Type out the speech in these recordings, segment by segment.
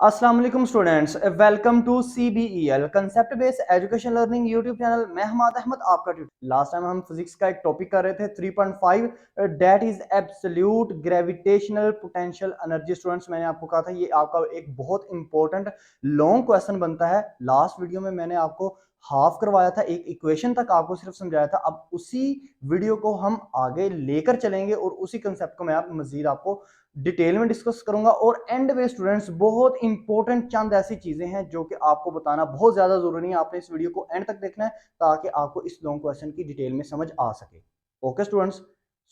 अस्सलाम वालेकुम students, welcome to CBEL concept based education learning YouTube channel. मैं हमाद अहमद आपका ट्यूटर। लास्ट टाइम हम फिजिक्स का एक टॉपिक कर रहे थे 3.5 that is absolute gravitational potential energy. Students, मैंने आपको कहा था ये आपका एक बहुत इंपॉर्टेंट लॉन्ग क्वेश्चन बनता है। लास्ट वीडियो में मैंने आपको हाफ करवाया था, एक इक्वेशन तक आपको सिर्फ समझाया था। अब उसी वीडियो को हम आगे लेकर चलेंगे और उसी कंसेप्ट को मैं आप मजीद आपको डिटेल में डिस्कस करूंगा। और एंड में स्टूडेंट्स बहुत इंपॉर्टेंट चंद ऐसी चीजें हैं जो कि आपको बताना बहुत ज्यादा जरूरी है। आपने इस वीडियो को एंड तक देखना है ताकि आपको इस लॉन्ग क्वेश्चन की डिटेल में समझ आ सके। ओके स्टूडेंट्स,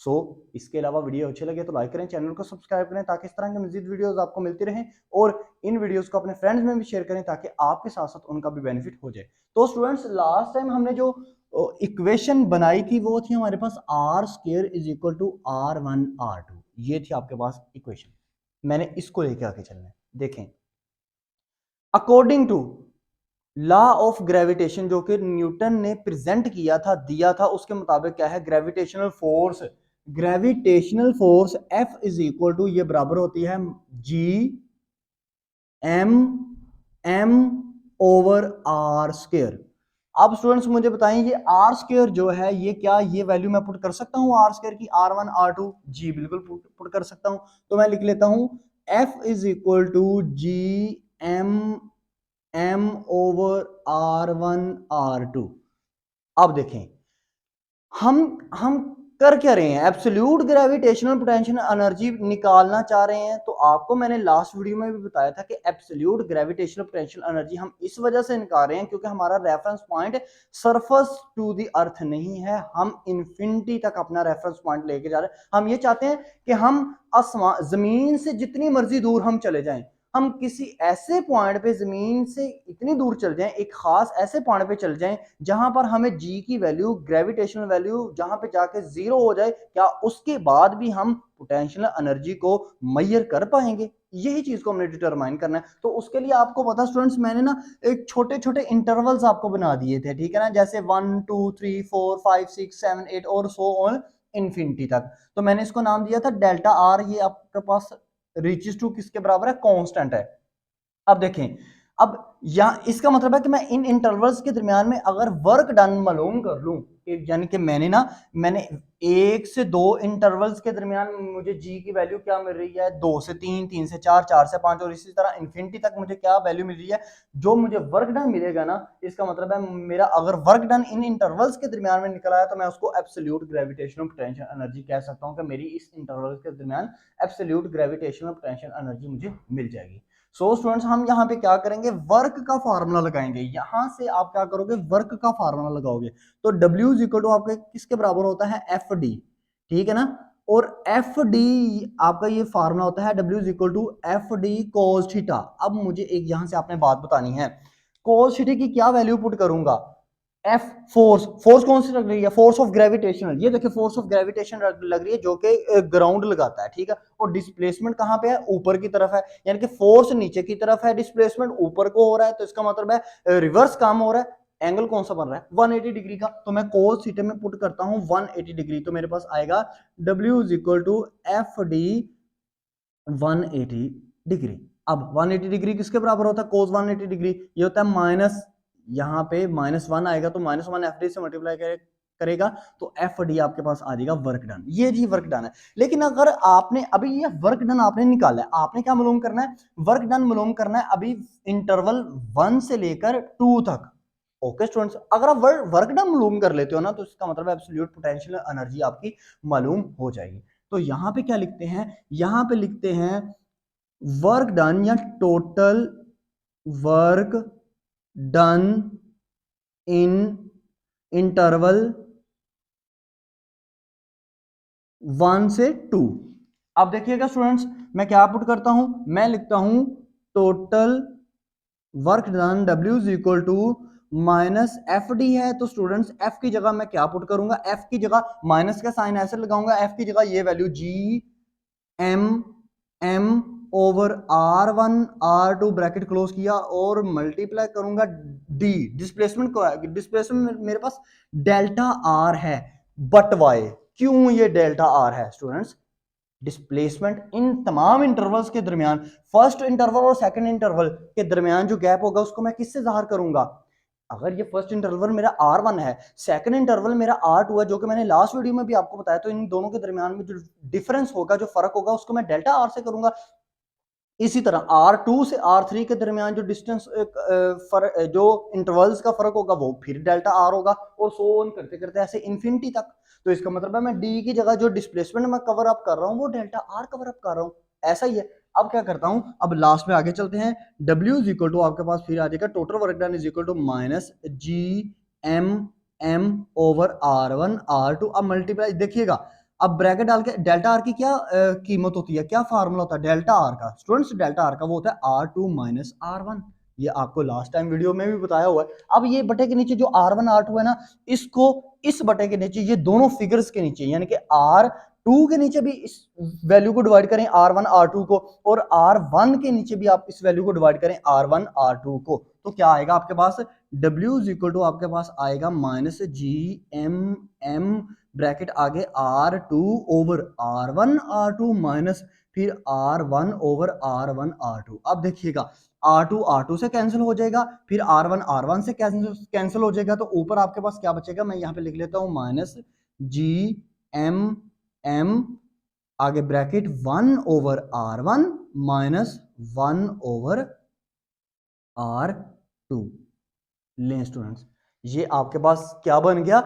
सो इसके अलावा वीडियो अच्छे लगे तो लाइक करें, चैनल को सब्सक्राइब करें ताकि इस तरह के मजीद वीडियोस आपको मिलती रहें। और इन वीडियोस को अपने फ्रेंड्स में भी शेयर करें ताकि आपके साथ साथ उनका भी बेनिफिट हो जाए। तो स्टूडेंट्स, लास्ट टाइम हमने जो इक्वेशन बनाई थी वो थी हमारे पास R square is equal to R1 R2। ये थी आपके पास इक्वेशन। मैंने इसको लेके आके चलना है। देखें, according to law of gravitation जो कि न्यूटन ने प्रेजेंट किया था, दिया था, उसके मुताबिक क्या है, gravitational force F is equal to ये बराबर होती है G m अब स्टूडेंट्स मुझे बताएं, ये आर स्क्वायर जो है ये क्या, ये वैल्यू मैं पुट कर सकता हूं आर स्क्वायर की R1 R2? जी बिल्कुल पुट कर सकता हूं। तो मैं लिख लेता हूं F is equal to G m अब देखें, हम कर क्या रहे हैं, एब्सोल्यूट ग्रेविटेशनल पोटेंशियल एनर्जी निकालना चाह रहे हैं। तो आपको मैंने लास्ट वीडियो में भी बताया था कि एब्सोल्यूट ग्रेविटेशनल पोटेंशियल एनर्जी हम इस वजह से निकाल रहे हैं क्योंकि हमारा reference point surface to the earth नहीं है, हम इंफिनिटी तक अपना रेफरेंस पॉइंट लेके जा रहे हैं। हम ये चाहते हैं कि हम जमीन से जितनी मर्जी दूर हम चले जाएं, हम किसी ऐसे पॉइंट पे जमीन से इतनी दूर चल जाएं, एक खास ऐसे पॉइंट पे चल जाएं जहां पर हमें जी की वैल्यू, ग्रेविटेशनल वैल्यू जहां पे जाके जीरो हो जाए, क्या उसके बाद भी हम पोटेंशियल एनर्जी को मैयर कर पाएंगे? यही चीज को हमने डिटरमाइन करना है। तो उसके लिए आपको पता स्टूडेंट्स, मैंने ना एक छोटे छोटे इंटरवल्स आपको बना दिए थे, ठीक है ना, जैसे 1 2 3 4 5 6 7 8 और सो ऑन इन्फिनिटी तक। तो मैंने इसको नाम दिया था डेल्टा आर। ये आपके पास रीचेस टू किसके बराबर है, कांस्टेंट है। अब देखें, अब यहां इसका मतलब है कि मैं इन इंटरवल्स के दरमियान में अगर वर्क डन मालूम कर लूं, यानी कि मैंने 1 से 2 इंटरवल्स के दरमियान मुझे जी की वैल्यू क्या मिल रही है, 2 से 3, 3 से 4, 4 से 5 और इसी तरह इन्फिनिटी तक मुझे क्या वैल्यू मिल रही है, जो मुझे वर्क डन मिलेगा ना, इसका मतलब है मेरा अगर वर्क डन इन इंटरवल्स के दरमियान में निकल आया तो मैं उसको एब्सोल्यूट ग्रेविटेशनल पोटेंशियल एनर्जी कह सकता हूं कि मेरी इस इंटरवल्स के दरमियान एब्सोल्यूट ग्रेविटेशनल पोटेंशियल एनर्जी मुझे मिल जाएगी। सो स्टूडेंट्स, हम यहाँ पे क्या करेंगे, वर्क का फार्मूला लगाएंगे। यहां से आप क्या करोगे, वर्क का फार्मूला लगाओगे। तो W इज इक्वल टू आपके किसके बराबर होता है, एफ डी, ठीक है ना। और एफ डी आपका ये फार्मूला होता है, W is equal to F D cos theta. अब मुझे एक यहां से आपने बात बतानी है, कोस थीटा की क्या वैल्यू पुट करूंगा, एफ फोर्स कौन सी लग रही है, फोर्स ऑफ ग्रेविटेशनल। ये देखिए फोर्स ऑफ ग्रेविटेशन लग रही है जो कि ग्राउंड लगाता है, ठीक है। और डिस्प्लेसमेंट कहां पे है, ऊपर की तरफ है, यानी कि फोर्स नीचे की तरफ है, डिस्प्लेसमेंट ऊपर को हो रहा है। तो इसका मतलब है रिवर्स काम हो रहा है। एंगल कौन सा बन रहा है, 180 डिग्री का। तो मैं कोस थीटा में पुट करता हूं 180 डिग्री। तो मेरे पास आएगा W is equal to F D 180 degree. अब 180 डिग्री किसके बराबर होता है, कोस 180 डिग्री, ये होता है माइनस, यहाँ पे -1 आएगा तो -1 एफ डी से मल्टीप्लाई करेगा तो एफ डी आपके पास आ जाएगा वर्क डन। ये जी वर्क डन है। लेकिन अगर आपने अभी ये वर्क डन आपने निकाला है, आपने क्या मालूम करना है, वर्क डन मालूम करना है अभी इंटरवल 1 से लेकर 2 तक। ओके स्टूडेंट्स, अगर आप वर्क डन मालूम कर लेते हो ना, तो इसका मतलब एब्सोल्यूट पोटेंशियल एनर्जी आपकी मालूम हो जाएगी। तो यहां पे क्या लिखते हैं, यहां पे लिखते हैं वर्क डन या total work done in interval 1 से 2। अब देखिएगा स्टूडेंट्स, मैं क्या पुट करता हूं, मैं लिखता हूं total work done W is equal to minus F D है। तो स्टूडेंट्स एफ की जगह मैं क्या पुट करूंगा, एफ की जगह माइनस का साइन ऐसे लगाऊंगा, एफ की जगह ये value G m over R1 R2 bracket close किया और मल्टीप्लाई करूंगा डी, डिस्प्लेसमेंट को, डिस्प्लेसमेंट मेरे पास डेल्टा आर है, बट वाई, क्यों ये डेल्टा आर है स्टूडेंट्स, डिस्प्लेसमेंट इन तमाम इंटरवल्स के दरमियान, फर्स्ट इंटरवल और सेकंड इंटरवल के दरमियान जो गैप होगा उसको मैं किससे ज़ाहिर करूंगा? अगर ये फर्स्ट इंटरवल मेरा R1 है, सेकंड इंटरवल मेरा R2 है, जो कि मैंने लास्ट वीडियो में भी आपको बताया, तो इन दोनों के दरमियान में जो डिफरेंस होगा, जो फर्क होगा, उसको मैं डेल्टा R से करूंगा। इसी तरह R2 से R3 के दरमियान जो डिस्टेंस जो इंटरवल्स का फर्क होगा वो फिर डेल्टा R होगा, और सो ऑन करते करते ऐसे इन्फिनिटी तक। तो इसका मतलब है मैं D की जगह जो डिस्प्लेसमेंट मैं कवर अप कर रहा हूँ वो डेल्टा R कवर अप कर रहा हूँ। ऐसा ही है। अब क्या करता हूँ, अब लास्ट में आगे चलते हैं। W इज इक्वल टू आपके पास फिर आ जाएगा total work done is equal to minus GM over R1 R2। अब मल्टीप्लाई देखिएगा, अब ब्रैकेट डाल के डेल्टा आर की क्या कीमत होती है, क्या फार्मूला होता है डेल्टा आर का? स्टूडेंट्स डेल्टा आर का वो होता है R2 माइनस R1। ये आपको लास्ट टाइम वीडियो में भी बताया हुआ है। अब ये बटे के नीचे जो R1 R2 है ना, इसको इस बटे के नीचे, ये दोनों फिगर्स के नीचे, यानी कि R2 के नीचे भी इस वैल्यू को डिवाइड करें R1 R2 को, और R1 के नीचे भी आप इस वैल्यू को डिवाइड करें R1 R2 को, तो क्या आएगा आपके पास? W इज इक्वल टू आपके पास आएगा माइनस GM ब्रैकेट आगे R2 over R1 R2 minus फिर R1 ओवर R1 R2। अब देखिएगा R2 R2 से कैंसिल हो जाएगा, फिर R1 R1 से कैंसिल हो जाएगा, तो ऊपर आपके पास क्या बचेगा? मैं यहाँ पे लिख लेता हूँ माइनस GM आगे bracket 1 over R1 minus 1 over R2। लें स्टूडेंट्स, ये आपके पास क्या बन गया?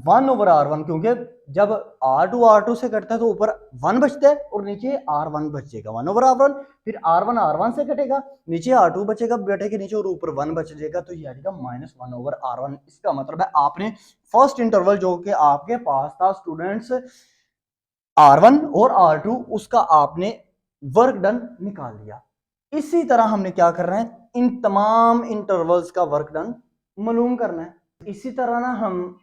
1 ओवर R1, क्योंकि जब R2 R2 से कटता है तो ऊपर 1 बचता है और नीचे R1 बचेगा, 1 ओवर R1। फिर R1 R1 से कटेगा, नीचे R2 बचेगा बेटे के नीचे, और ऊपर 1 बच जाएगा, तो ये आ जाएगा माइनस 1 ओवर R1। इसका मतलब है आपने फर्स्ट इंटरवल जो कि आपके पास था स्टूडेंट्स R1 और R2, उसका आपने वर्क डन निकाल लिया। इसी तरह हमने क्या करना है, इन तमाम इंटरवल्स का वर्क डन मालूम करना है। इसी तरह ना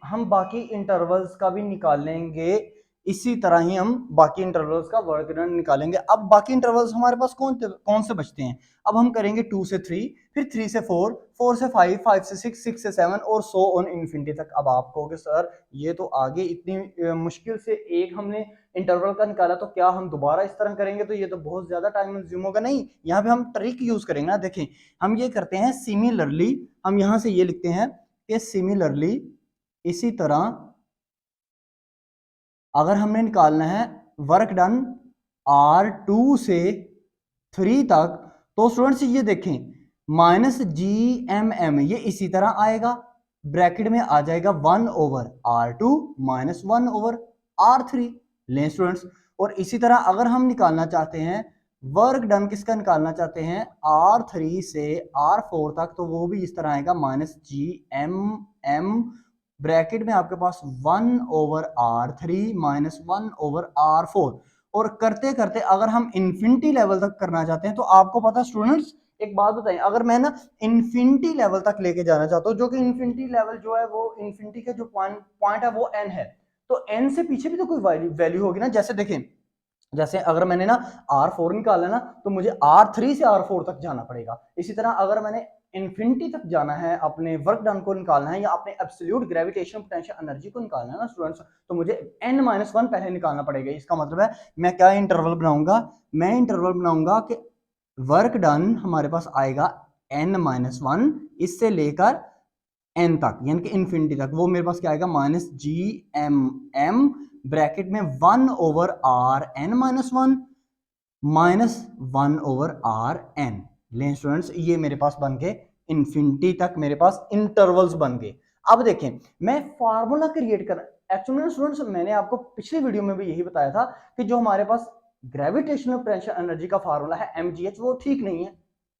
हम बाकी इंटरवल्स का भी निकाल लेंगे, इसी तरह ही हम बाकी इंटरवल्स का वर्क डन निकालेंगे। अब बाकी इंटरवल्स हमारे पास कौन से बचते हैं? अब हम करेंगे 2 से 3, फिर 3 से 4, 4 से 5, 5 से 6, 6 से 7 और सो ऑन इन्फिनिटी तक। अब आप कहोगे सर ये तो आगे इतनी मुश्किल से एक हमने इंटरवल का निकाला, तो क्या हम दोबारा इस तरह करेंगे तो ये तो बहुत ज्यादा टाइम कंज्यूम होगा। नहीं, यहाँ पे हम ट्रिक यूज करेंगे ना। देखें, हम ये करते हैं सिमिलरली, हम यहाँ से ये लिखते हैं कि सिमिलरली, इसी तरह अगर हमने निकालना है वर्क डन R2 से 3 तक, तो स्टूडेंट्स ये देखें माइनस GMM ये इसी तरह आएगा, ब्रैकेट में आ जाएगा 1 over R2 minus 1 over R3। लें स्टूडेंट्स, और इसी तरह अगर हम निकालना चाहते हैं वर्क डन, किसका निकालना चाहते हैं R3 से R4 तक, तो वो भी इस तरह आएगा माइनस GMM ब्रैकेट में आपके पास 1 over R3 minus 1 over R4। और करते करते अगर हम इंफिनिटी लेवल तक करना चाहते हैं, तो आपको पता स्टूडेंट्स एक बात बताएं, अगर मैं ना इंफिनिटी लेवल तक लेके जाना चाहता हूं, जो कि इंफिनिटी लेवल जो है वो इंफिनिटी का जो पॉइंट है वो n है, तो n से पीछे भी तो कोई वैल्यू होगी ना। जैसे देखें, जैसे अगर मैंने ना R4 निकाला ना, तो मुझे R3 से R4 तक जाना पड़ेगा। इसी तरह अगर मैंने इन्फिनिटी तक जाना है, अपने वर्क डन को निकालना है, या अपने एब्सोल्यूट ग्रेविटेशनल पोटेंशियल एनर्जी को निकालना है ना स्टूडेंट्स, तो मुझे n-1 पहले निकालना पड़ेगा। इसका मतलब है मैं क्या इंटरवल बनाऊंगा? मैं इंटरवल बनाऊंगा कि वर्क डन हमारे पास आएगा n-1 इससे लेकर n तक, यानी कि इन्फिनिटी तक। वो मेरे पास क्या आएगा? माइनस GMM ब्रैकेट में 1 over Rn-1 minus 1 over Rn। लें स्टूडेंट्स, ये मेरे पास बन गए इन्फिनिटी तक, मेरे पास इंटरवल्स बन गए। अब देखें, मैं फार्मूला क्रिएट कर, एक्चुअली स्टूडेंट्स मैंने आपको पिछली वीडियो में भी यही बताया था कि जो हमारे पास ग्रेविटेशनल पोटेंशियल एनर्जी का फार्मूला है mgh, वो ठीक नहीं है,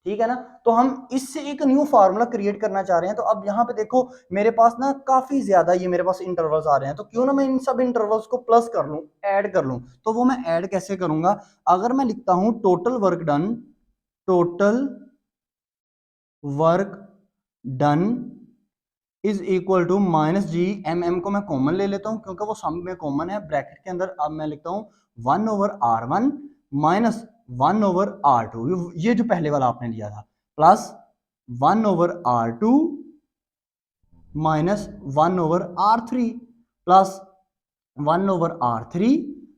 ठीक है ना। तो हम इससे एक न्यू फार्मूला क्रिएट करना चाह रहे हैं। तो अब यहाँ पे देखो मेरे पास ना काफी ज्यादा ये मेरे पास इंटरवल्स आ रहे हैं, तो क्यों ना मैं इन सब इंटरवल्स को प्लस कर लूं, ऐड कर लूं। तो वो मैं ऐड कैसे करूंगा? अगर मैं लिखता हूं total work done, total work done is equal to minus GMM को मैं कॉमन ले लेता हूं क्योंकि वो सम में कॉमन है, ब्रैकेट के अंदर अब मैं लिखता हूं 1 over R1 minus 1 over R2, ये जो पहले वाला आपने लिया था, plus 1 over R2 minus 1 over R3 plus 1 over R3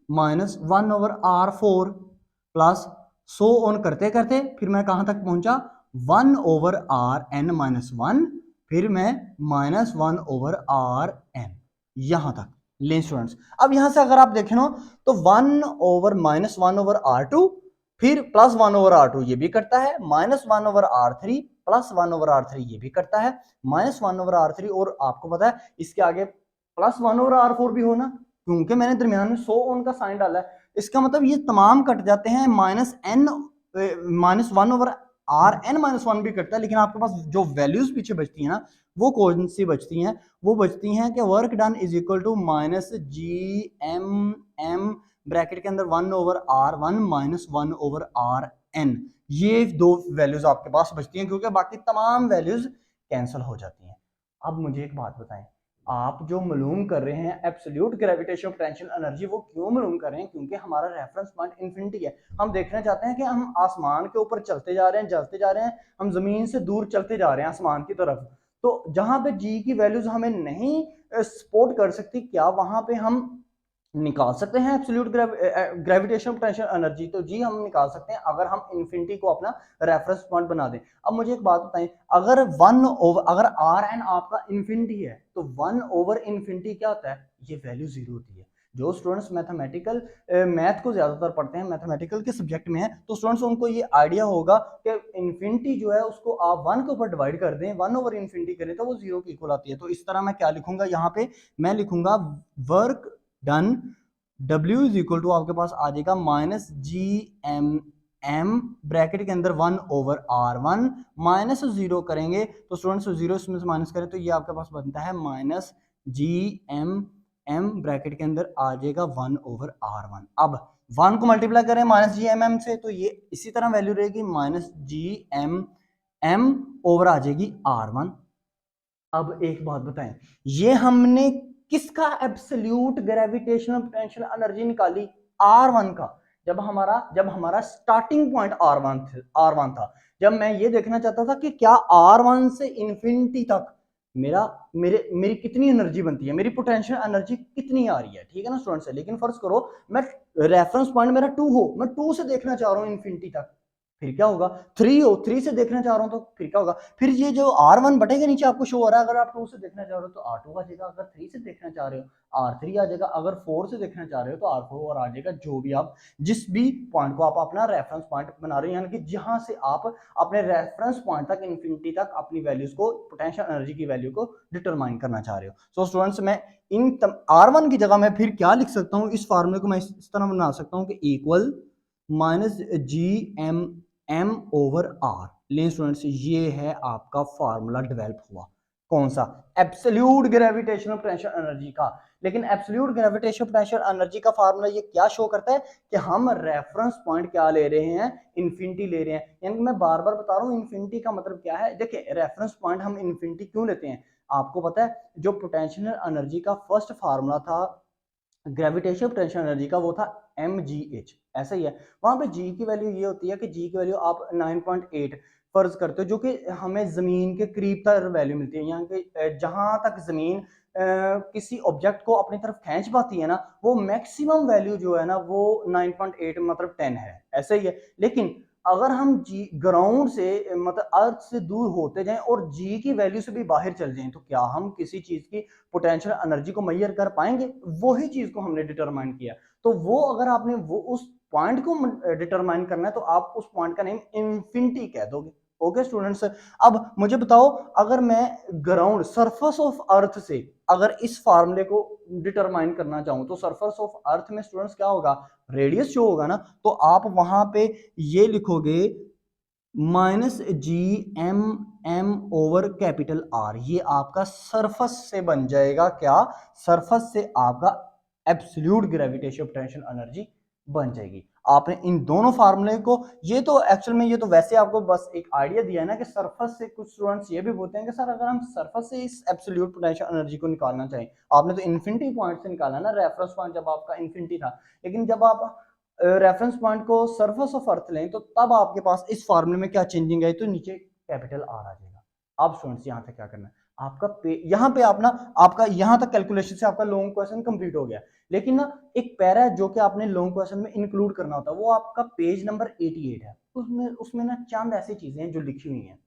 minus 1/r4 plus so on करते करते फिर मैं कहां तक पहुंचा 1/rn-1, फिर मैं -1/rn यहां तक। ले स्टूडेंट्स, अब यहां से अगर आप देखें ना तो 1/-1/r2 फिर +1/r2 ये भी करता है, -1/r3 +1/r3 ये भी करता है, -1/r3 और आपको पता है इसके आगे +1/r4 भी होना, क्योंकि मैंने दरमियान में 100 ऑन का साइन डाला है। इसका मतलब ये तमाम कट जाते हैं, -1/rn-1 भी कटता है, लेकिन आपके पास जो वैल्यूज पीछे बचती है ना वो कौन सी बचती हैं? वो बचती हैं कि work done is equal to -GMM bracket के अंदर 1/r1 -1/rn। ये दो वैल्यूज आपके पास बचती हैं, क्योंकि बाकी तमाम वैल्यूज कैंसिल हो जाती हैं। अब मुझे एक बात बताएं, आप जो मालूम कर रहे हैं एब्सोल्यूट ग्रेविटेशनल पोटेंशियल एनर्जी, वो क्यों मालूम कर रहे हैं? क्योंकि हमारा रेफरेंस पॉइंट इन्फिनिटी है। हम देखना चाहते हैं कि हम आसमान के ऊपर चलते जा रहे हैं, चलते जा रहे हैं, हम जमीन से दूर चलते जा रहे हैं आसमान की तरफ, तो जहां पे जी की वैल्यूज हमें नहीं सपोर्ट कर सकती, क्या वहां पे हम निकाल सकते हैं एब्सोल्यूट ग्रेविटेशनल पोटेंशियल एनर्जी? तो जी हम निकाल सकते हैं, अगर हम इन्फिनिटी को अपना रेफरेंस पॉइंट बना दें। अब मुझे एक बात बताएं, अगर आर एन आपका इन्फिनिटी है तो 1/इन्फिनिटी क्या होता है? ये वैल्यू 0 होती है। जो स्टूडेंट्स मैथमेटिकल मैथ को ज्यादातर पढ़ते हैं, मैथमेटिकल के सब्जेक्ट में है, तो स्टूडेंट्स उनको ये आइडिया होगा कि इन्फिनिटी जो है उसको आप 1 के ऊपर डिवाइड कर दें, 1/इन्फिनिटी करें तो वो 0 की इक्वल आती है। तो इस तरह मैं क्या लिखूंगा यहाँ पे? मैं लिखूंगा work done W is equal to आपके पास आ जाएगा -GMM ब्रैकेट के अंदर 1/r1 माइनस 0 करेंगे तो स्टूडेंट्स 0 इसमें से माइनस करें तो ये आपके पास बनता है -GMM ब्रैकेट के अंदर आ जाएगा 1/r1। अब 1 को मल्टीप्लाई करें -GMM से तो ये इसी तरह वैल्यू रहेगी -GMM ओवर आ जाएगी r1। अब एक बात बताएं, ये हमने किसका एब्सोल्यूट ग्रेविटेशनल पोटेंशियल एनर्जी निकाली? R1 का। जब हमारा स्टार्टिंग पॉइंट R1 था, जब मैं ये देखना चाहता था कि क्या R1 से इंफिनिटी तक मेरी कितनी एनर्जी बनती है, मेरी पोटेंशियल एनर्जी कितनी आ रही है, ठीक है ना स्टूडेंट्स? लेकिन फर्ज करो मैं रेफरेंस पॉइंट मेरा 2 हो, मैं 2 से देखना चाह रहा हूँ इंफिनिटी तक, फिर क्या होगा? 3 हो, 3 से देखना चाह रहा हूं तो फिर क्या होगा? फिर ये जो R1 बटे के नीचे आपको शो हो रहा है, अगर आप 2 से देखना चाह रहे हो तो R2 आ जाएगा, अगर 3 से देखना चाह रहे हो R3 आ जाएगा, अगर 4 से देखना चाह रहे हो तो R4 और आ जाएगा। जो भी आप जिस भी पॉइंट को आप अपना रेफरेंस पॉइंट बना रहे हो, यानी कि जहां से आप अपने रेफरेंस पॉइंट तक इंफिनिटी तक अपनी वैल्यूज को, पोटेंशियल एनर्जी की वैल्यू को डिटरमाइन करना चाह रहे हो। सो स्टूडेंट्स, मैं इन R1 की जगह मैं फिर क्या लिख सकता हूँ? इस फार्मूले को मैं इस तरह बना सकता हूँ कि इक्वल -GMM/r। लें स्टूडेंट्स, ये है आपका फार्मूला डेवलप हुआ। कौन सा? एब्सोल्यूट ग्रेविटेशनल पोटेंशियल एनर्जी का। लेकिन एब्सोल्यूट ग्रेविटेशनल पोटेंशियल एनर्जी का फार्मूला ये क्या शो करता है कि हम रेफरेंस पॉइंट क्या ले रहे हैं? इन्फिनिटी ले रहे हैं। यानी कि मैं बार बार बता रहा हूँ इन्फिनिटी का मतलब क्या है। देखिए, रेफरेंस पॉइंट हम इन्फिनिटी क्यों लेते हैं? आपको पता है जो पोटेंशियल एनर्जी का फर्स्ट फार्मूला था ग्रेविटेशनल पोटेंशियल एनर्जी का, वो था mgh, ऐसा ही है। वहां पे g की वैल्यू ये होती है कि g की वैल्यू आप 9.8 फर्ज करते हो, जो कि हमें जमीन के करीब तक वैल्यू मिलती है। यहाँ के जहां तक जमीन किसी ऑब्जेक्ट को अपनी तरफ खींच पाती है ना, वो मैक्सिमम वैल्यू जो है ना वो 9.8 मतलब 10 है, ऐसा ही है। लेकिन अगर हम जी ग्राउंड से मतलब अर्थ से दूर होते जाएं और जी की वैल्यू से भी बाहर चल जाएं, तो क्या हम किसी चीज की पोटेंशियल एनर्जी को मेजर कर पाएंगे? वही चीज को हमने डिटरमाइन किया। तो वो अगर आपने वो उस पॉइंट को डिटरमाइन करना है तो आप उस पॉइंट का नेम इंफिनिटी कह दोगे। ओके स्टूडेंट्स, अब मुझे बताओ, अगर मैं ग्राउंड सरफेस ऑफ अर्थ से अगर इस फार्मूले को डिटरमाइन करना चाहूं तो सरफेस ऑफ अर्थ में स्टूडेंट्स क्या होगा? रेडियस शो होगा ना। तो आप वहां पे ये लिखोगे -GMM/R, ये आपका सरफेस से बन जाएगा। क्या? सरफेस से आपका एब्सोल्यूट ग्रेविटेशनल पोटेंशियल एनर्जी बन जाएगी। आपने इन दोनों फार्मूले को, ये तो एक्चुअल में ये तो वैसे आपको बस एक आइडिया दिया है ना कि सरफेस से, कुछ स्टूडेंट्स ये भी बोलते हैं कि सर अगर हम सरफेस से इस एब्सोल्यूट पोटेंशियल एनर्जी को निकालना चाहें, आपने तो इन्फिनिटी पॉइंट से निकाला ना, रेफरेंस पॉइंट जब आपका इन्फिनिटी था, लेकिन जब आप रेफरेंस पॉइंट को सरफेस ऑफ अर्थ लें तो तब आपके पास इस फार्मूले में क्या चेंजिंग आई? तो नीचे कैपिटल आर आ जाएगा। अब स्टूडेंट्स यहाँ पे क्या करना है? आपका यहाँ पे आप ना, आपका यहाँ तक कैलकुलेशन से आपका लॉन्ग क्वेश्चन कंप्लीट हो गया। लेकिन ना एक पैरा है जो कि आपने लॉन्ग क्वेश्चन में इंक्लूड करना होता है, वो आपका पेज नंबर 88 है। उसमें उसमें ना चंद ऐसी चीजें हैं जो लिखी हुई हैं,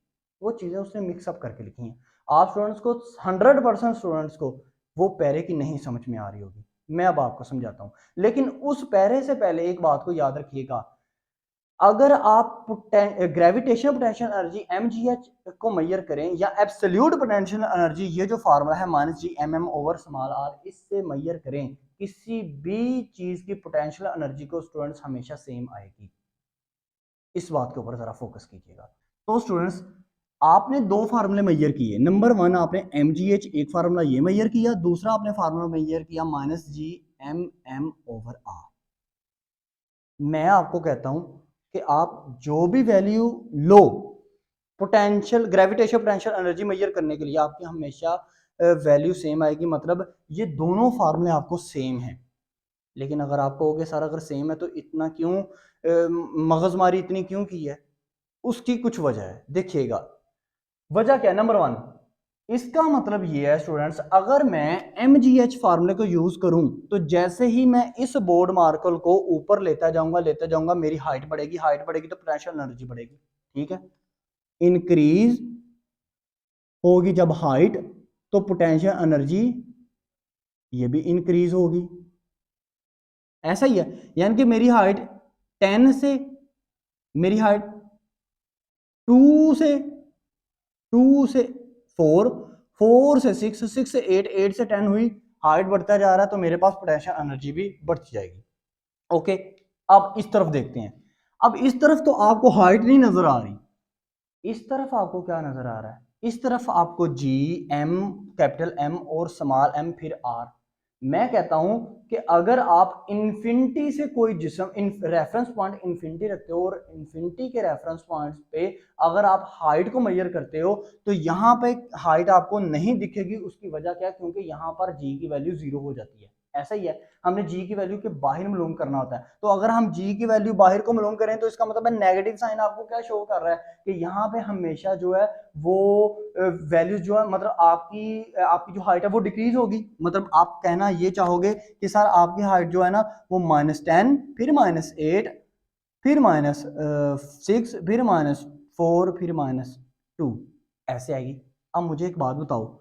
वो चीजें उसने मिक्सअप करके लिखी हैं। आप स्टूडेंट्स को 100% स्टूडेंट्स को वो पैरे की नहीं समझ में आ रही होगी। मैं अब आपको समझाता हूँ, लेकिन उस पैरे से पहले एक बात को याद रखिएगा। अगर आप ग्रेविटेशनल पोटेंशियल एनर्जी mgh को मेजर करें या एब्सोल्यूट पोटेंशियल एनर्जी, ये जो फार्मूला है -g/mm/r, इससे मेजर करें, किसी भी चीज की पोटेंशियल एनर्जी को स्टूडेंट्स हमेशा सेम आएगी। इस बात के ऊपर जरा फोकस कीजिएगा। तो स्टूडेंट्स, आपने दो फार्मूले मेजर किए। नंबर 1 आपने mgh एक फार्मूला ये मेजर किया, दूसरा आपने फार्मूला मेजर किया -g/mm/r। मैं आपको कहता हूं कि आप जो भी वैल्यू लो potential gravitational potential energy measure करने के लिए, आपकी हमेशा वैल्यू सेम आएगी। मतलब ये दोनों फार्मूले आपको सेम हैं। लेकिन अगर आप कहोगे सर अगर सेम है तो इतना क्यों मगजमारी इतनी क्यों की है, उसकी कुछ वजह है, देखिएगा। वजह क्या है? नंबर 1, इसका मतलब ये है स्टूडेंट्स, अगर मैं mgh फार्मूले को यूज करूं तो जैसे ही मैं इस बोर्ड मार्कर को ऊपर लेता जाऊंगा, मेरी हाइट बढ़ेगी तो पोटेंशियल एनर्जी बढ़ेगी। ठीक है, इंक्रीज होगी जब हाइट, तो पोटेंशियल एनर्जी ये भी इंक्रीज होगी। ऐसा ही है, यानी कि मेरी हाइट 10 से, मेरी हाइट 2 से 2 से 4, 4 से 6, 6 से 8, 8 से 10 हुई, हाइट बढ़ता जा रहा है तो मेरे पास पोटेंशियल एनर्जी भी बढ़ती जाएगी। ओके, अब इस तरफ देखते हैं। अब इस तरफ तो आपको हाइट नहीं नजर आ रही, इस तरफ आपको क्या नजर आ रहा है? इस तरफ आपको जी, एम, कैपिटल एम और स्मॉल एम, फिर आर। मैं कहता हूं कि अगर आप इन्फिनिटी से कोई जिस्म रेफरेंस पॉइंट इन्फिनिटी रखते हो और इन्फिनिटी के रेफरेंस पॉइंट पे अगर आप हाइट को मेजर करते हो तो यहाँ पे हाइट आपको नहीं दिखेगी। उसकी वजह क्या है? क्योंकि यहाँ पर जी की वैल्यू 0 हो जाती है। ऐसा ही है, हमने जी की वैल्यू के बाहर मालूम करना होता है। तो अगर हम जी की वैल्यू बाहर को मालूम करें तो इसका मतलब है नेगेटिव साइन आपको क्या शो कर रहा है कि यहाँ पे हमेशा जो है वो वैल्यू जो है, मतलब आपकी आपकी जो हाइट है वो डिक्रीज होगी। मतलब आप कहना ये चाहोगे कि सर आपकी हाइट जो है ना वो -10, फिर -8, फिर -6, फिर -4, फिर -2 ऐसे आएगी। अब मुझे एक बात बताओ,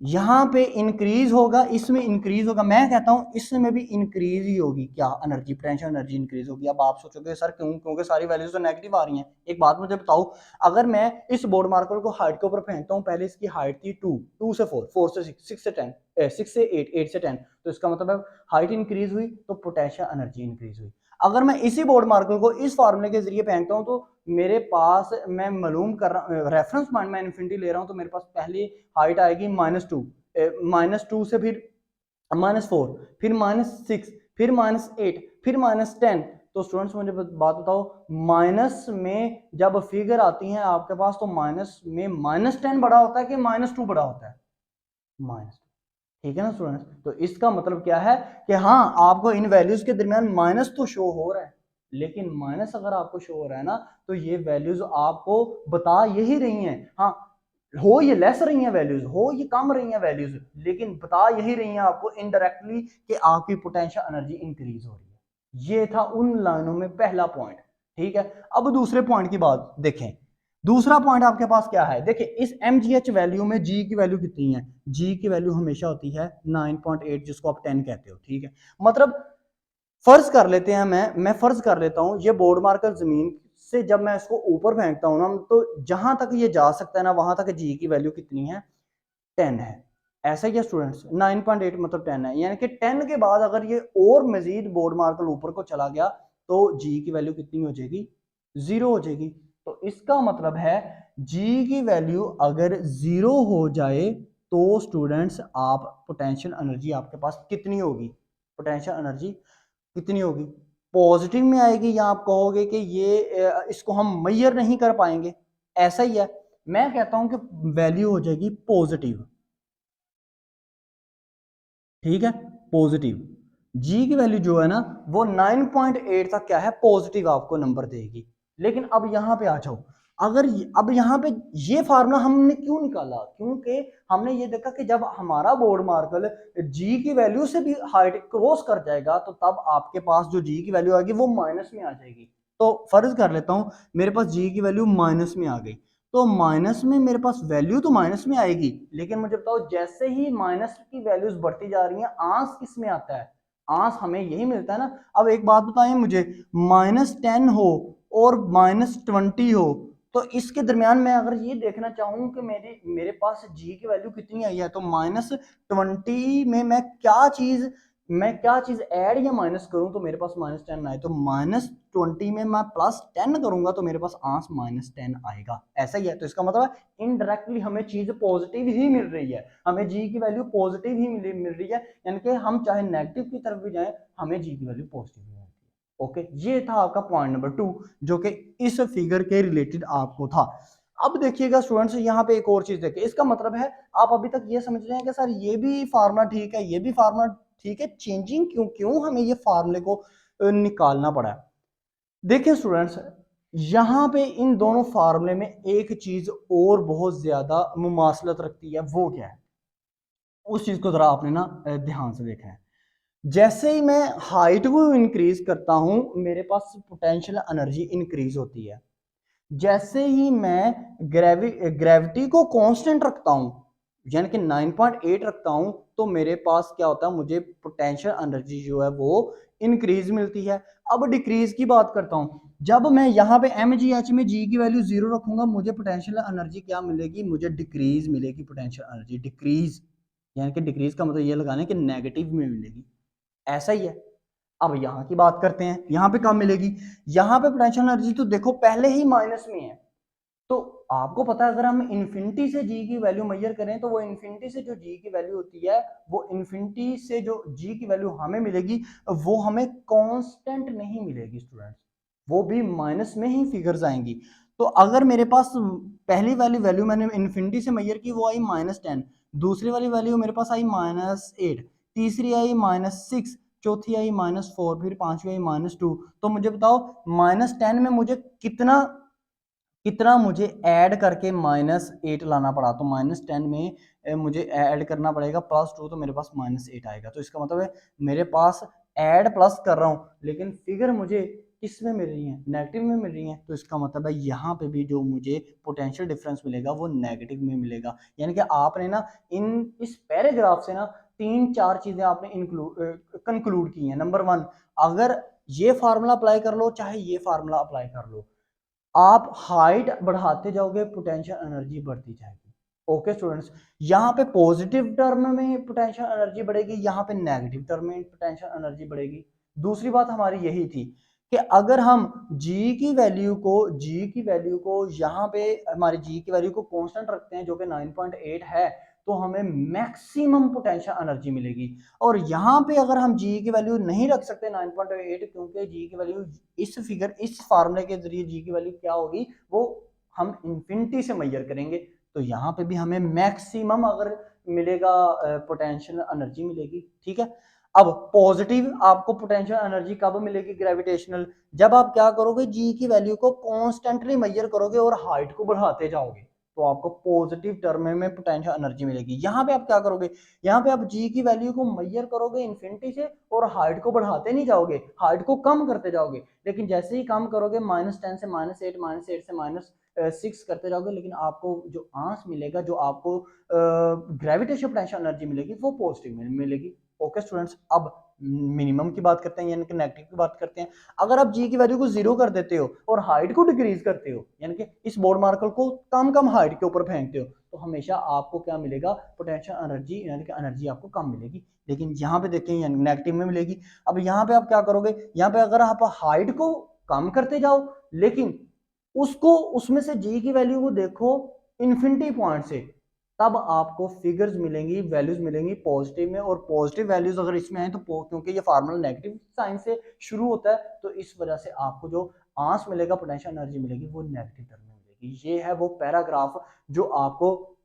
यहाँ पे इंक्रीज होगा, इसमें इंक्रीज होगा, मैं कहता हूं इसमें भी इंक्रीज ही होगी। क्या एनर्जी? पोटेंशियल एनर्जी इंक्रीज होगी। अब आप सोचोगे सर क्यों? क्योंकि सारी वैल्यूज तो नेगेटिव आ रही हैं। एक बात मुझे बताओ, अगर मैं इस बोर्ड मार्कर को हाइट के ऊपर फेंकता हूं, पहले इसकी हाइट थी 2, 2 से 4, 4 से 6, 6 से 10, 6 से 8, 8 से 10, तो इसका मतलब है हाइट इंक्रीज हुई तो पोटेंशियल एनर्जी इंक्रीज हुई। अगर मैं इसी बोर्ड मार्कर को इस फार्मूले के जरिए फेंकता हूं तो मेरे पास, मैं मालूम कर रहा, रेफरेंस पॉइंट मैं इन्फिनिटी ले रहा हूं, तो मेरे पास पहली हाइट आएगी -2, -2 से फिर -4, फिर -6, फिर -8, फिर -10। तो स्टूडेंट्स मुझे बात बताओ, माइनस में जब फिगर आती है आपके पास तो माइनस में -10 बड़ा होता है कि -2 बड़ा होता है? -2। ठीक है ना स्टूडेंट्स? तो इसका मतलब क्या है कि हाँ, आपको इन वैल्यूज के दरमियान माइनस तो शो हो रहा है, लेकिन माइनस अगर आपको शो हो रहा है ना तो ये वैल्यूज आपको बता यही रही हैं, हाँ, हो ये लेस रही हैं वैल्यूज, हो ये कम रही हैं वैल्यूज, लेकिन बता यही रही हैं आपको इनडायरेक्टली कि आपकी पोटेंशियल एनर्जी इंक्रीज हो रही है। ये था उन लाइनों में पहला पॉइंट। ठीक है, अब दूसरे पॉइंट की बात देखें। दूसरा पॉइंट आपके पास क्या है? देखिए, इस mgh वैल्यू में g की वैल्यू कितनी है? g की वैल्यू हमेशा होती है 9.8, जिसको आप 10 कहते हो। ठीक है, मतलब फर्ज कर लेते हैं, मैं फर्ज कर लेता हूं ये बोर्ड मार्कर जमीन से जब मैं इसको ऊपर फेंकता हूं ना, तो जहां तक ये जा सकता है ना वहां तक जी की वैल्यू कितनी है? 10 है। ऐसा ही है स्टूडेंट्स, 9.8 मतलब 10 है, यानी कि 10 के बाद अगर ये और मजीद बोर्ड मार्कर ऊपर को चला गया तो जी की वैल्यू कितनी हो जाएगी? 0 हो जाएगी। तो इसका मतलब है जी की वैल्यू अगर 0 हो जाए तो स्टूडेंट्स आप पोटेंशियल एनर्जी आपके पास कितनी होगी? पोटेंशियल एनर्जी कितनी होगी? पॉजिटिव में आएगी, या आप कहोगे कि ये इसको हम मेजर नहीं कर पाएंगे? ऐसा ही है, मैं कहता हूं कि वैल्यू हो जाएगी पॉजिटिव। ठीक है, पॉजिटिव। जी की वैल्यू जो है ना वो 9.8 तक क्या है? पॉजिटिव आपको नंबर देगी। लेकिन अब यहां पे आ जाओ, अब यहाँ पे ये फार्मूला हमने क्यों निकाला, क्योंकि हमने ये देखा कि जब हमारा बोर्ड मार्कर जी की वैल्यू से भी हाइट क्रॉस कर जाएगा तो तब आपके पास जो जी की वैल्यू आएगी वो माइनस में आ जाएगी। तो फर्ज कर लेता हूं मेरे पास जी की वैल्यू माइनस में आ गई, तो माइनस में मेरे पास वैल्यू तो माइनस में आएगी, लेकिन मुझे बताओ जैसे ही माइनस की वैल्यूज बढ़ती जा रही हैं आंस किस में आता है, आंस हमें यही मिलता है ना। अब एक बात बताएं मुझे, -10 हो और -20 हो, तो इसके दरमियान मैं अगर ये देखना चाहूं कि मेरे पास जी की वैल्यू कितनी आई है, तो -20 में मैं क्या चीज ऐड या माइनस करूं तो मेरे पास -10 आए, तो -20 में मैं +10 करूंगा तो मेरे पास आंस -10 आएगा। ऐसा ही है, तो इसका मतलब इनडायरेक्टली हमें चीज पॉजिटिव ही मिल रही है, हमें जी की वैल्यू पॉजिटिव ही मिल रही है, यानी कि हम चाहे नेगेटिव की तरफ भी जाएं हमें जी की वैल्यू पॉजिटिव मिलती है। ओके, ये था आपका पॉइंट नंबर 2 जो कि इस फिगर के रिलेटेड आपको था। अब देखिएगा स्टूडेंट्स, यहाँ पे एक और चीज देखिए, इसका मतलब है आप अभी तक ये समझ रहे हैं कि सर ये भी फार्मूला ठीक है, ये भी फार्मूला ठीक है, चेंजिंग क्यों क्यों हमें ये फार्मूले को निकालना पड़ा है। देखिए स्टूडेंट्स, यहाँ पे इन दोनों फार्मूले में एक चीज और बहुत ज्यादा मुमासलत रखती है, वो क्या है, उस चीज को जरा आपने ना ध्यान से देखना है। जैसे ही मैं हाइट को इंक्रीज करता हूं मेरे पास पोटेंशियल एनर्जी इंक्रीज होती है, जैसे ही मैं ग्रेविटी को कांस्टेंट रखता हूं यानी कि 9.8 रखता हूं तो मेरे पास क्या होता है, मुझे पोटेंशियल एनर्जी जो है वो इंक्रीज मिलती है। अब डिक्रीज की बात करता हूं, जब मैं यहाँ पे एम जी एच में जी की वैल्यू 0 रखूंगा मुझे पोटेंशियल एनर्जी क्या मिलेगी, मुझे डिक्रीज मिलेगी पोटेंशियल एनर्जी, डिक्रीज यानी कि डिक्रीज का मतलब ये लगाना है कि नेगेटिव में मिलेगी। ऐसा ही है। अब यहां की बात करते हैं, यहां पे कब मिलेगी, यहां पे पोटेंशियल एनर्जी तो देखो पहले ही माइनस में है, तो आपको पता है अगर हम इन्फिनिटी से जी की वैल्यू मेजर करें तो वो इन्फिनिटी से जो जी की वैल्यू होती है वो इन्फिनिटी से जो जी की वैल्यू हमें मिलेगी वो हमें कांस्टेंट नहीं मिलेगी स्टूडेंट्स, वो भी माइनस में ही फिगर्स आएंगी। तो अगर मेरे पास पहली वाली वैल्यू मैंने इन्फिनिटी से मेजर की वो आई -10, दूसरी वाली वैल्यू मेरे पास आई -8, तीसरी आई -6, चौथी आई -4, फिर पांचवी आई -2, तो मुझे बताओ -10 में मुझे कितना कितना मुझे ऐड करके -8 लाना पड़ा, तो -10 में मुझे ऐड करना पड़ेगा +2, तो मेरे पास -8 आएगा। तो इसका मतलब है मेरे पास ऐड प्लस कर रहा हूँ लेकिन फिगर मुझे किस में मिल रही है, नेगेटिव में मिल रही है, तो इसका मतलब है यहाँ पे भी जो मुझे पोटेंशियल डिफरेंस मिलेगा वो नेगेटिव में मिलेगा। यानी कि आपने ना इस पैराग्राफ से ना 3-4 चीजें आपने कंक्लूड की हैं। नंबर 1, अगर ये फार्मूला अप्लाई कर लो चाहे ये फार्मूला अप्लाई कर लो, आप हाइट बढ़ाते जाओगे पोटेंशियल एनर्जी बढ़ती जाएगी। ओके स्टूडेंट्स, यहाँ पे पॉजिटिव टर्म में पोटेंशियल एनर्जी बढ़ेगी, यहाँ पे नेगेटिव टर्म में पोटेंशियल एनर्जी बढ़ेगी। दूसरी बात हमारी यही थी कि अगर हम जी की वैल्यू को यहाँ पे हमारी जी की वैल्यू को कांस्टेंट रखते हैं जो कि 9.8 है, तो हमें मैक्सिमम पोटेंशियल एनर्जी मिलेगी। और यहाँ पे अगर हम जी की वैल्यू नहीं रख सकते 9.8 क्योंकि जी की वैल्यू इस फार्मूले के जरिए जी की वैल्यू क्या होगी वो हम इंफिनिटी से मेजर करेंगे, तो यहाँ पे भी हमें मैक्सिमम अगर मिलेगा पोटेंशियल एनर्जी मिलेगी। ठीक है, अब पॉजिटिव आपको पोटेंशियल एनर्जी कब मिलेगी ग्रेविटेशनल, जब आप क्या करोगे जी की वैल्यू को कॉन्स्टेंटली मेजर करोगे और हाइट को बढ़ाते जाओगे तो आपको पॉजिटिव टर्म में पोटेंशियल एनर्जी मिलेगी। यहाँ पे आप क्या करोगे, यहाँ पे आप जी की वैल्यू को मेजर करोगे इन्फिनिटी से और हाइट को बढ़ाते नहीं जाओगे, हाइट को कम करते जाओगे, लेकिन जैसे ही कम करोगे -10 से -8, -8 से -6 करते जाओगे, लेकिन आपको जो आंस मिलेगा, जो आपको ग्रेविटेशनल पोटेंशियल एनर्जी मिलेगी वो पॉजिटिव मिलेगी। ओके स्टूडेंट्स, अब मिनिमम की बात करते हैं यानी कि नेगेटिव की बात करते हैं। अगर आप जी की वैल्यू को 0 कर देते हो और हाइट को डिक्रीज करते हो यानी कि इस बोर्ड मार्कर को कम कम हाइट के ऊपर फेंकते हो तो हमेशा आपको क्या मिलेगा, पोटेंशियल एनर्जी यानी कि एनर्जी आपको कम मिलेगी। लेकिन यहाँ पे देखें नेगेटिव में मिलेगी। अब यहाँ पे आप क्या करोगे, यहाँ पे अगर आप हाइट को कम करते जाओ लेकिन उसको उसमें से जी की वैल्यू को देखो इन्फिनिटी पॉइंट से, तब आपको फिगर्स मिलेंगी, वैल्यूज मिलेंगी पॉजिटिव में, और पॉजिटिव वैल्यूज अगर इसमें आए तो क्योंकि ये फार्मूला नेगेटिव साइन से शुरू होता है तो इस वजह से आपको जो आंस मिलेगा, पोटेंशियल एनर्जी मिलेगी वो नेगेटिव टर्म में मिलेगी। ये है वो पैराग्राफ जो आपको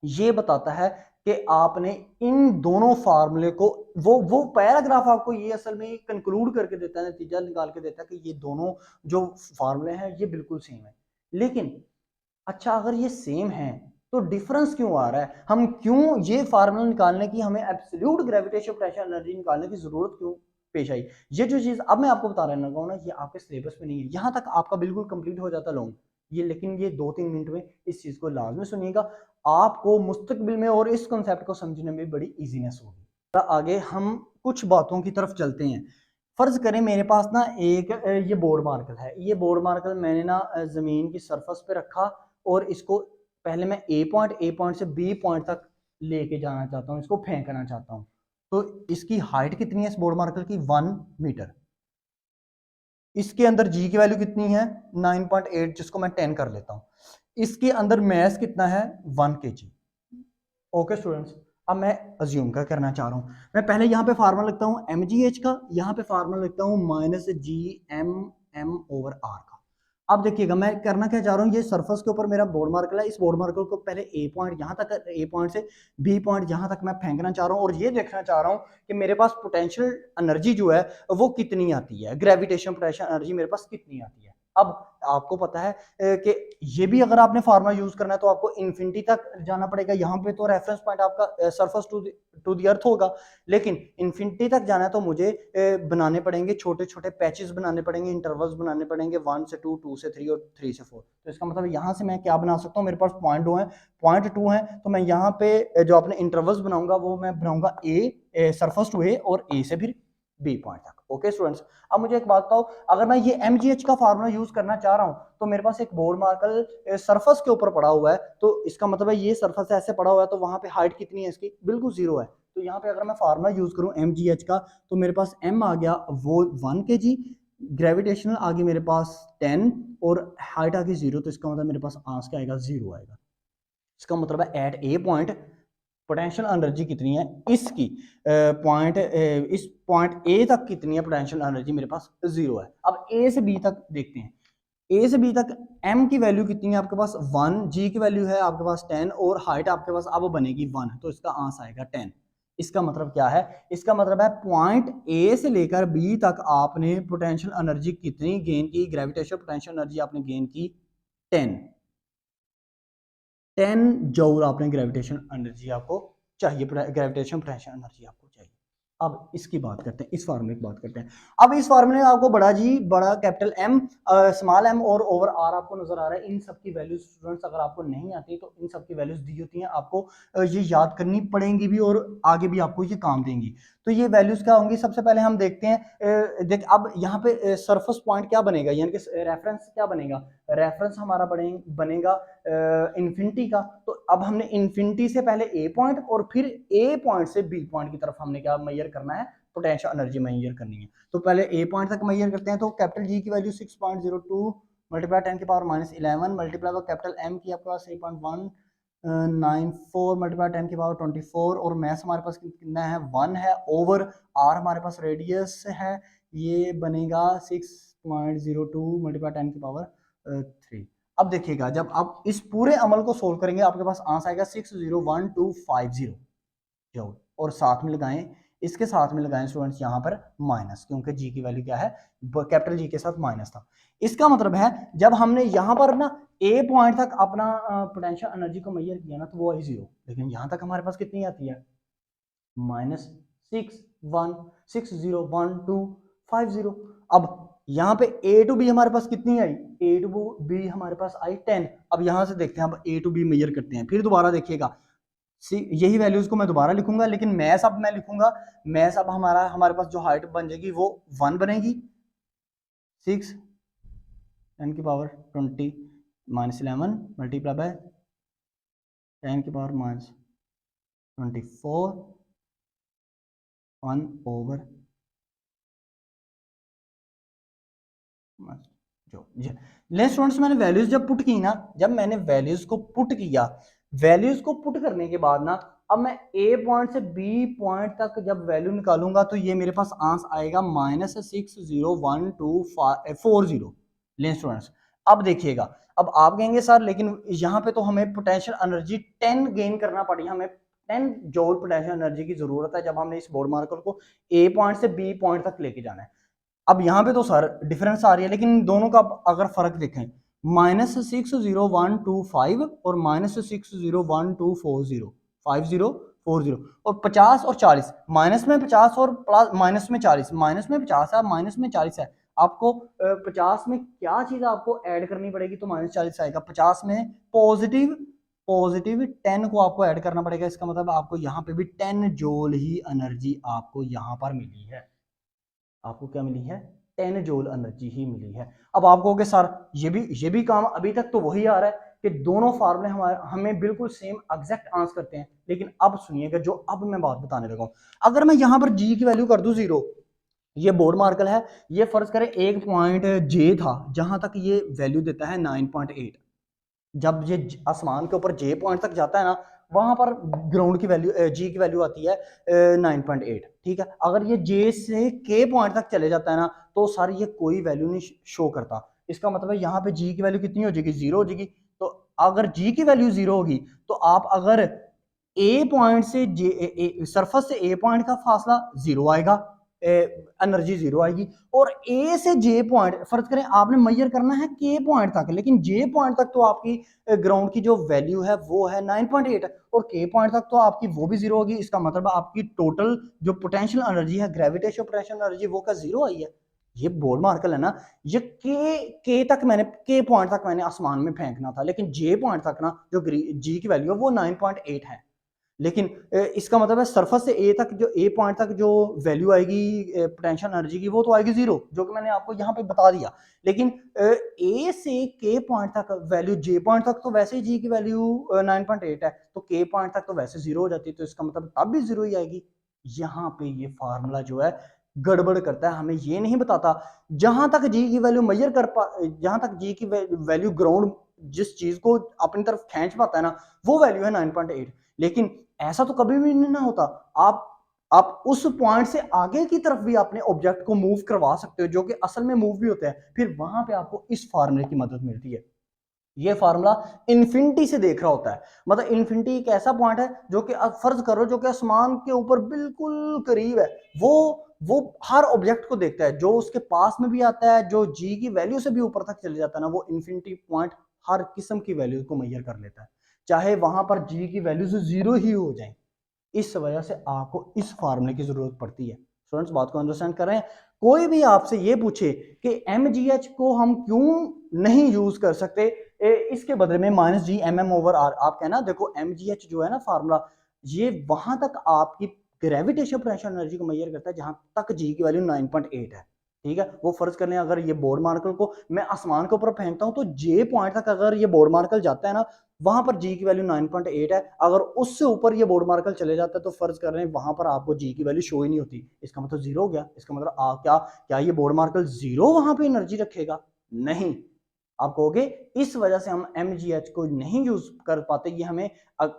ये बताता है कि आपने इन दोनों फार्मूले को, वो पैराग्राफ आपको ये असल में कंक्लूड करके देता है, नतीजा निकाल के देता है कि ये दोनों जो फार्मूले हैं ये बिल्कुल सेम है। लेकिन अच्छा अगर ये सेम है तो डिफरेंस क्यों आ रहा है, हम क्यों ये फार्मूला निकालने की, हमें एब्सोल्यूट ग्रेविटेशनल पोटेंशियल एनर्जी निकालने की जरूरत क्यों पेश आई। ये जो चीज अब मैं आपको बता रहा हूँ ना, ये आपके सिलेबस में नहीं है, यहाँ तक आपका बिल्कुल कंप्लीट हो जाता लॉन्ग ये, लेकिन ये 2-3 मिनट में इस चीज को लाजमी सुनिएगा, आपको मुस्तकबिल में और इस कॉन्सेप्ट को समझने में बड़ी इजीनेस होगी। आगे हम कुछ बातों की तरफ चलते हैं। फर्ज करें मेरे पास ना एक ये बोर्ड मार्कर है, ये बोर्ड मार्कर मैंने ना जमीन की सरफेस पे रखा और इसको पहले मैं ए पॉइंट से बी पॉइंट तक लेके जाना चाहता हूँ, इसको फेंकना चाहता हूँ। तो इसकी हाइट कितनी है इस बोर्ड मार्कर की, 1 मीटर। इसके अंदर जी की वैल्यू कितनी है 9.8, जिसको मैं 10 कर लेता हूँ। इसके अंदर मैस कितना है 1 kg। ओके स्टूडेंट्स, अब मैं अज्यूम का करना चाह रहा हूँ, मैं पहले यहाँ पे फार्मूला लिखता हूँ mgh का, यहाँ पे फार्मूला लिखता हूँ -gmm/r का। अब देखिएगा मैं करना क्या चाह रहा हूँ, ये सरफेस के ऊपर मेरा बोर्ड मार्कर है, इस बोर्ड मार्कर को पहले ए पॉइंट यहाँ तक, ए पॉइंट से बी पॉइंट यहाँ तक मैं फेंकना चाह रहा हूँ, और ये देखना चाह रहा हूँ कि मेरे पास पोटेंशियल एनर्जी जो है वो कितनी आती है, ग्रेविटेशन पोटेंशियल एनर्जी मेरे पास कितनी आती है। अब आपको पता है कि ये भी अगर आपने फार्मूला यूज करना है तो आपको इन्फिनिटी तक जाना पड़ेगा, यहाँ पे तो रेफरेंस पॉइंट आपका सरफेस टू द अर्थ होगा, लेकिन इन्फिनिटी तक जाना है तो मुझे बनाने पड़ेंगे छोटे छोटे पैचेस, बनाने पड़ेंगे, इंटरवल्स बनाने पड़ेंगे, 1 से 2, 2 से 3 और 3 से 4। तो इसका मतलब यहाँ से मैं क्या बना सकता हूँ, मेरे पास पॉइंट 2 है, पॉइंट 2 है, तो मैं यहाँ पे जो अपने इंटरवल्स बनाऊंगा वो मैं बनाऊंगा ए सरफेस टू ए और ए से फिर बी पॉइंट तक। ओके स्टूडेंट्स, अब मुझे एक बात बताओ, अगर मैं ये mgh का फार्मूला यूज करना चाह रहा हूं तो मेरे पास एक बोर्ड मार्कर सरफेस के ऊपर पड़ा हुआ है, तो इसका मतलब है ये सरफेस ऐसे पड़ा हुआ है, तो वहां पे हाइट कितनी है इसकी, बिल्कुल जीरो है। तो यहाँ पे अगर मैं फार्मूला यूज करूं mgh का, तो मेरे पास m आ गया वो 1 kg, ग्रेविटेशनल आ गई मेरे पास 10 और हाइट आ गई 0, तो इसका मतलब मेरे पास आंसर क्या आएगा, 0 आएगा। इसका मतलब है एट ए पॉइंट पोटेंशियल एनर्जी कितनी है इसकी, इस पॉइंट ए तक कितनी है पोटेंशियल एनर्जी, मेरे पास 0 है। अब ए से बी तक देखते हैं, ए से बी तक m की वैल्यू कितनी है आपके पास 1, g की वैल्यू है आपके पास 10 और हाइट आपके पास अब बनेगी 1, तो इसका आंसर आएगा 10। इसका मतलब क्या है, इसका मतलब है पॉइंट ए से लेकर बी तक आपने पोटेंशियल एनर्जी कितनी गेन की, ग्रेविटेशनल पोटेंशियल एनर्जी आपने गेन की 10 जूल आपने ग्रेविटेशन एनर्जी आपको चाहिए, ग्रेविटेशन पोटेंशियल एनर्जी आपको चाहिए। अब इसकी बात करते हैं, इस फार्मूले की बात करते हैं। अब इस फार्मूले में आपको बड़ा जी, बड़ा कैपिटल एम, स्मॉल एम और ओवर आर आपको नजर आ रहा है। इन सब की वैल्यूज स्टूडेंट्स अगर आपको नहीं आती तो इन सब की वैल्यूज दी होती हैं, आपको ये याद करनी पड़ेंगी भी और आगे भी आपको ये काम देंगी। तो ये वैल्यूज क्या होंगी, सबसे पहले हम देखते हैं, देख अब यहाँ पे सरफेस पॉइंट क्या बनेगा, यानी कि रेफरेंस क्या बनेगा, रेफरेंस हमारा बनेगा इन्फिनिटी का। तो अब हमने इन्फिनिटी से पहले ए पॉइंट और फिर ए पॉइंट से बी पॉइंट की तरफ हमने क्या मेजर करना है, पोटेंशियल एनर्जी मेजर करनी है। तो पहले ए पॉइंट तक मेजर करते हैं, तो कैपिटल जी की वैल्यू 6.02 मल्टीप्लाई 10 की पावर -11 मल्टीप्लाई कैपिटल एम की आपके पास 3.194 मल्टीप्लाई 10 की पावर 24, और मैथ हमारे पास कितना है 1 है, ओवर आर हमारे पास रेडियस है, ये बनेगा 6.02 मल्टीप्लाई 10 की पावर 3। अब देखिएगा जब आप इस पूरे अमल को सोल्व करेंगे आपके पास आंसर आएगा 601250 जूल, और साथ में लगाएं, इसके साथ में लगाएं स्टूडेंट्स यहाँ पर माइनस, क्योंकि जी की वैल्यू क्या है, कैपिटल जी के साथ माइनस था। इसका मतलब है जब हमने यहाँ पर ना ए पॉइंट तक अपना पोटेंशियल एनर्जी को मेजर किया ना तो वो आई 0, लेकिन यहाँ तक हमारे पास कितनी आती है -6160125 अब यहाँ पे ए टू बी हमारे पास कितनी आई, ए टू बी हमारे पास आई 10। अब यहाँ से देखते हैं, अब ए टू बी मेजर करते हैं, फिर दोबारा देखिएगा यही वैल्यूज को मैं दोबारा लिखूंगा, लेकिन मैथ अब मैं लिखूंगा, मैथ अब हमारे पास जो हाइट बन जाएगी वो 1 बनेगी, 6 10 की पावर 20 -11 मल्टीप्लाई बाय 10 की पावर -24 1 ओवर जो ले स्टूडेंट्स, मैंने वैल्यूज जब पुट की ना, जब मैंने वैल्यूज को पुट किया, वैल्यूज को पुट करने के बाद ना अब मैं ए पॉइंट से बी पॉइंट तक जब वैल्यू निकालूंगा तो ये मेरे पास आंसर आएगा -601240। ले स्टूडेंट्स, अब देखिएगा, अब आप कहेंगे सर लेकिन यहाँ पे तो हमें पोटेंशियल एनर्जी 10 गेन करना पड़ी, हमें 10 जूल पोटेंशियल एनर्जी की जरूरत है जब हमने इस बोर्ड मार्कर को ए पॉइंट से बी पॉइंट तक लेके जाना है। अब यहाँ पे तो सर डिफरेंस आ रही है, लेकिन दोनों का अगर फर्क देखें, -60125 और -6012405 5040 और 50 और 40, माइनस में 50 और प्लस माइनस में 40, माइनस में 50 है, माइनस में 40 है। आपको 50 में क्या चीज आपको ऐड करनी पड़ेगी तो -40 आएगा। 50 में पॉजिटिव पॉजिटिव 10 को आपको ऐड करना पड़ेगा। इसका मतलब आपको यहाँ पे भी 10 जूल ही एनर्जी आपको यहाँ पर मिली है। आपको क्या मिली है? 10 जूल एनर्जी ही मिली है। अब आप कहोगे सर ये भी काम अभी तक तो वही आ रहा है कि दोनों फार्मूले हमारे हमें बिल्कुल सेम एग्जैक्ट आंसर करते हैं। लेकिन अब सुनिएगा जो अब मैं बात बताने लगा हूं। अगर मैं यहां पर जी की वैल्यू कर दूं 0, ये बोर्ड मार्कर है, ये फर्ज करें एक पॉइंट जे था जहां तक ये वैल्यू देता है 9.8। जब ये आसमान के ऊपर जे पॉइंट तक जाता है ना, वहां पर ग्राउंड की वैल्यू जी की वैल्यू आती है 9.8। ठीक है, अगर ये जे से के पॉइंट तक चले जाता है ना, तो सर ये कोई वैल्यू नहीं शो करता। इसका मतलब है यहाँ पे जी की वैल्यू कितनी हो जाएगी? 0 हो जाएगी। तो अगर जी की वैल्यू 0 होगी तो आप अगर ए पॉइंट से जे सरफेस से ए पॉइंट का फासला 0 आएगा, एनर्जी 0 आएगी। और ए से जे पॉइंट फर्ज करें आपने मेजर करना है के पॉइंट तक, लेकिन जे पॉइंट तक तो आपकी ग्राउंड की जो वैल्यू है वो है 9.8 और के पॉइंट तक तो आपकी वो भी 0 होगी। इसका मतलब आपकी टोटल जो पोटेंशियल एनर्जी है, ग्रेविटेशनल पोटेंशियल एनर्जी, वो का 0 आई है। ये बोर्ड मार्कर है ना, ये के तक मैंने के पॉइंट तक मैंने आसमान में फेंकना था, लेकिन जे पॉइंट तक ना जो जी की वैल्यू है वो 9.8 है। लेकिन इसका मतलब है सरफेस से ए तक जो ए पॉइंट तक जो वैल्यू आएगी पोटेंशियल एनर्जी की, वो तो आएगी 0, जो कि मैंने आपको यहाँ पे बता दिया। लेकिन ए से के पॉइंट तक वैल्यू जे पॉइंट तक तो वैसे ही जी की वैल्यू 9.8 है, तो के पॉइंट तक तो वैसे 0 हो जाती है, तो इसका मतलब तब भी 0 ही आएगी। यहाँ पे ये फार्मूला जो है गड़बड़ करता है, हमें ये नहीं बताता। जहां तक जी की वैल्यू मेजर कर पा जहां तक जी की वैल्यू ग्राउंड जिस चीज को अपनी तरफ खींच पाता है ना, वो वैल्यू है 9.8। लेकिन ऐसा तो कभी भी नहीं ना होता। आप उस पॉइंट से आगे की तरफ भी अपने ऑब्जेक्ट को मूव करवा सकते हो, जो कि असल में मूव भी होते हैं। फिर वहां पे आपको इस फार्मूले की मदद मिलती है। ये फार्मूला इन्फिनिटी से देख रहा होता है। मतलब इन्फिनिटी एक ऐसा पॉइंट है जो कि आप फर्ज करो जो कि आसमान के ऊपर बिल्कुल करीब है। वो हर ऑब्जेक्ट को देखता है, जो उसके पास में भी आता है, जो जी की वैल्यू से भी ऊपर तक चले जाता है ना, वो इन्फिनिटी पॉइंट हर किस्म की वैल्यू को मेजर कर लेता है, चाहे वहां पर जी की वैल्यू से 0 ही हो जाए। इस वजह से आपको इस फार्मूले की जरूरत पड़ती है। स्टूडेंट्स बात को अंडरस्टैंड कर रहे हैं? कोई भी आपसे ये पूछे कि एमजीएच को हम क्यों नहीं यूज कर सकते इसके बदले में -G/m/r, आप कहना देखो एमजीएच जो है ना फार्मूला, ये वहां तक आपकी ग्रेविटेशनल पोटेंशियल एनर्जी को मेजर करता है जहां तक जी की वैल्यू 9.8 है। ठीक है, वो फर्ज कर लें अगर ये बोर्ड मार्कर को मैं आसमान के ऊपर फेंकता हूं, तो जे पॉइंट तक अगर ये बोर्ड मार्कर जाता है ना, वहां पर जी की वैल्यू 9.8 है। अगर उससे ऊपर ये बोर्ड मार्कर चले जाता है तो फर्ज कर रहे हैं वहां पर आपको जी की वैल्यू शो ही नहीं होती। इसका मतलब 0 हो गया। इसका मतलब क्या क्या ये बोर्ड मार्कर 0 वहां पे एनर्जी रखेगा? नहीं। आप कहोगे इस वजह से हम एमजीएच को नहीं यूज कर पाते, ये हमें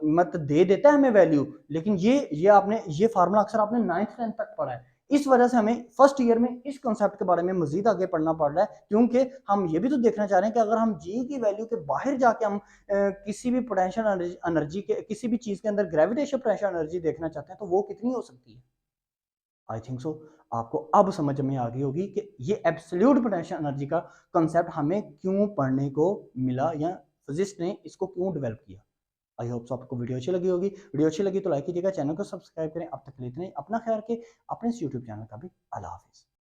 मत दे देता है हमें वैल्यू, लेकिन ये आपने ये फार्मूला अक्सर आपने 9th 10th तक पढ़ा है। इस वजह से हमें फर्स्ट ईयर में इस कॉन्सेप्ट के बारे में मजीद आगे पढ़ना पड़ रहा है, क्योंकि हम ये भी तो देखना चाह रहे हैं कि अगर हम जी की वैल्यू के बाहर जाके हम किसी भी पोटेंशियल एनर्जी के किसी भी चीज के अंदर ग्रेविटेशनल पोटेंशियल एनर्जी देखना चाहते हैं, तो वो कितनी हो सकती है? आई थिंक सो आपको अब समझ में आ गई होगी कि ये एब्सोल्यूट पोटेंशियल एनर्जी का कंसेप्ट हमें क्यों पढ़ने को मिला, या फिजिक्स ने इसको क्यों डेवलप किया। आई होप सो आपको वीडियो अच्छी लगी होगी। वीडियो अच्छी लगी तो लाइक कीजिएगा, चैनल को सब्सक्राइब करें। अब तक के लिए इतना ही। अपना ख्याल रखें, अपने इस यूट्यूब चैनल का भी। अल्लाह हाफिज।